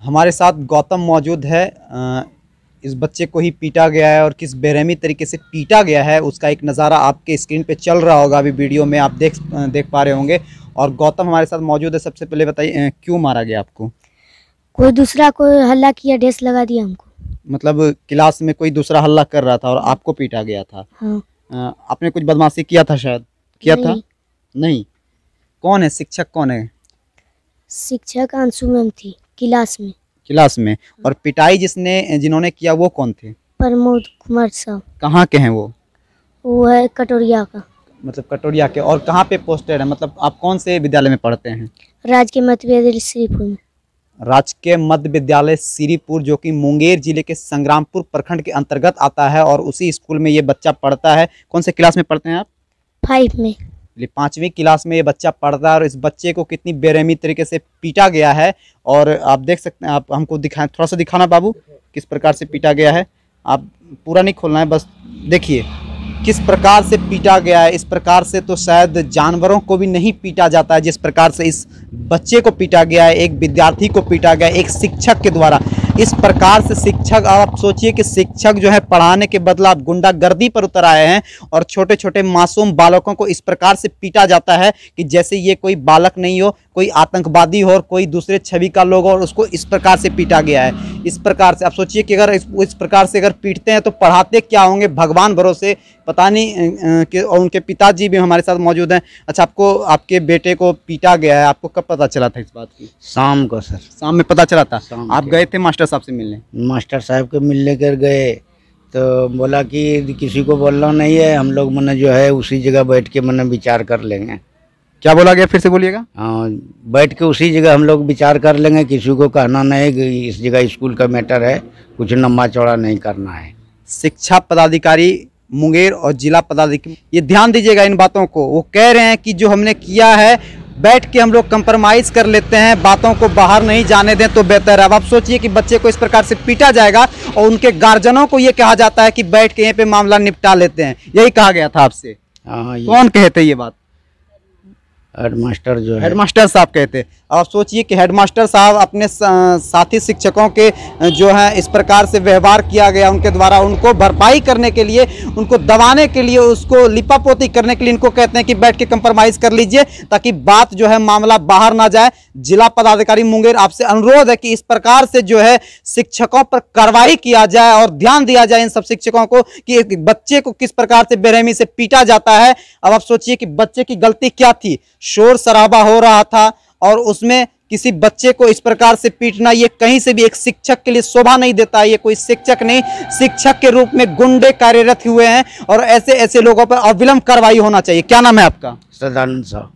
हमारे साथ गौतम मौजूद है। इस बच्चे को ही पीटा गया है और किस बेरहमी तरीके से पीटा गया है उसका एक नज़ारा आपके स्क्रीन पे चल रहा होगा, अभी वीडियो में आप देख पा रहे होंगे। और गौतम हमारे साथ मौजूद है। सबसे पहले बताइए क्यों मारा गया आपको? कोई दूसरा कोई हल्ला किया, ढेस लगा दिया हमको। मतलब क्लास में कोई दूसरा हल्ला कर रहा था और आपको पीटा गया था? हाँ। आपने कुछ बदमाशी किया था? शायद किया नहीं। था। नहीं। कौन है शिक्षक? कौन है शिक्षक? अंशु मैम थी क्लास में। और पिटाई जिन्होंने किया वो कौन थे? प्रमोद कुमार साहब। कहाँ के हैं वो है कटोरिया का। मतलब कटोरिया के। और कहाँ पे पोस्टेड है? मतलब आप कौन से विद्यालय में पढ़ते हैं? राजकीय मध्य विद्यालय श्रीपुर में। राजकीय मध्य विद्यालय श्रीपुर, जो कि मुंगेर जिले के संग्रामपुर प्रखंड के अंतर्गत आता है। और उसी स्कूल में ये बच्चा पढ़ता है। कौन से क्लास में पढ़ते हैं आप? 5 में। 5वीं क्लास में ये बच्चा पढ़ता है। और इस बच्चे को कितनी बेरहमी तरीके से पीटा गया है और आप देख सकते हैं। आप हमको दिखाएं, थोड़ा सा दिखाना बाबू, किस प्रकार से पीटा गया है। आप पूरा नहीं खोलना है, बस देखिए किस प्रकार से पीटा गया है। इस प्रकार से तो शायद जानवरों को भी नहीं पीटा जाता है जिस प्रकार से इस बच्चे को पीटा गया है, एक विद्यार्थी को पीटा गया, एक शिक्षक के द्वारा। इस प्रकार से शिक्षक, आप सोचिए कि शिक्षक जो है पढ़ाने के बदला आप गुंडागर्दी पर उतर आए हैं और छोटे छोटे मासूम बालकों को इस प्रकार से पीटा जाता है कि जैसे ये कोई बालक नहीं हो, कोई आतंकवादी हो और कोई दूसरे छवि का लोग हो, और उसको इस प्रकार से पीटा गया है। इस प्रकार से आप सोचिए कि अगर इस प्रकार से अगर पीटते हैं तो पढ़ाते क्या होंगे, भगवान भरोसे पता नहीं। कि और उनके पिताजी भी हमारे साथ मौजूद हैं। अच्छा, आपको आपके बेटे को पीटा गया है, आपको कब पता चला था इस बात की? शाम को सर। शाम में पता चला था? आप गए थे मास्टर साहब से मिलने? मास्टर साहब के मिलने कर गए तो बोला कि किसी को बोलना नहीं है, हम लोग मैंने जो है उसी जगह बैठ के मैंने विचार कर लेंगे। क्या बोला गया? फिर से बोलिएगा। हाँ, बैठ के उसी जगह हम लोग विचार कर लेंगे, किसी को कहना नहीं है कि इस जगह स्कूल का मैटर है, कुछ लंबा चौड़ा नहीं करना है। शिक्षा पदाधिकारी मुंगेर और जिला पदाधिकारी, ये ध्यान दीजिएगा इन बातों को। वो कह रहे हैं कि जो हमने किया है बैठ के हम लोग कंप्रोमाइज़ कर लेते हैं, बातों को बाहर नहीं जाने दें तो बेहतर है। अब आप सोचिए कि बच्चे को इस प्रकार से पीटा जाएगा और उनके गार्जियनों को ये कहा जाता है कि बैठ के यहीं पे मामला निपटा लेते हैं। यही कहा गया था आपसे? हाँ। कौन कहते ये बात? हेडमास्टर जो है, हेडमास्टर साहब कहते। अब सोचिए कि हेडमास्टर साहब अपने साथी शिक्षकों के जो है इस प्रकार से व्यवहार किया गया उनके द्वारा, उनको भरपाई करने के लिए, उनको दबाने के लिए, उसको लिपापोती करने के लिए इनको कहते हैं कि बैठ के कंप्रोमाइज़ कर लीजिए ताकि बात जो है मामला बाहर ना जाए। जिला पदाधिकारी मुंगेर, आपसे अनुरोध है कि इस प्रकार से जो है शिक्षकों पर कार्रवाई किया जाए और ध्यान दिया जाए इन सब शिक्षकों को कि एक बच्चे को किस प्रकार से बेरहमी से पीटा जाता है। अब आप सोचिए कि बच्चे की गलती क्या थी? शोर शराबा हो रहा था और उसमें किसी बच्चे को इस प्रकार से पीटना, ये कहीं से भी एक शिक्षक के लिए शोभा नहीं देता। ये कोई शिक्षक नहीं, शिक्षक के रूप में गुंडे कार्यरत हुए हैं और ऐसे ऐसे लोगों पर अविलंब कार्रवाई होना चाहिए। क्या नाम है आपका? सदानंद साहब।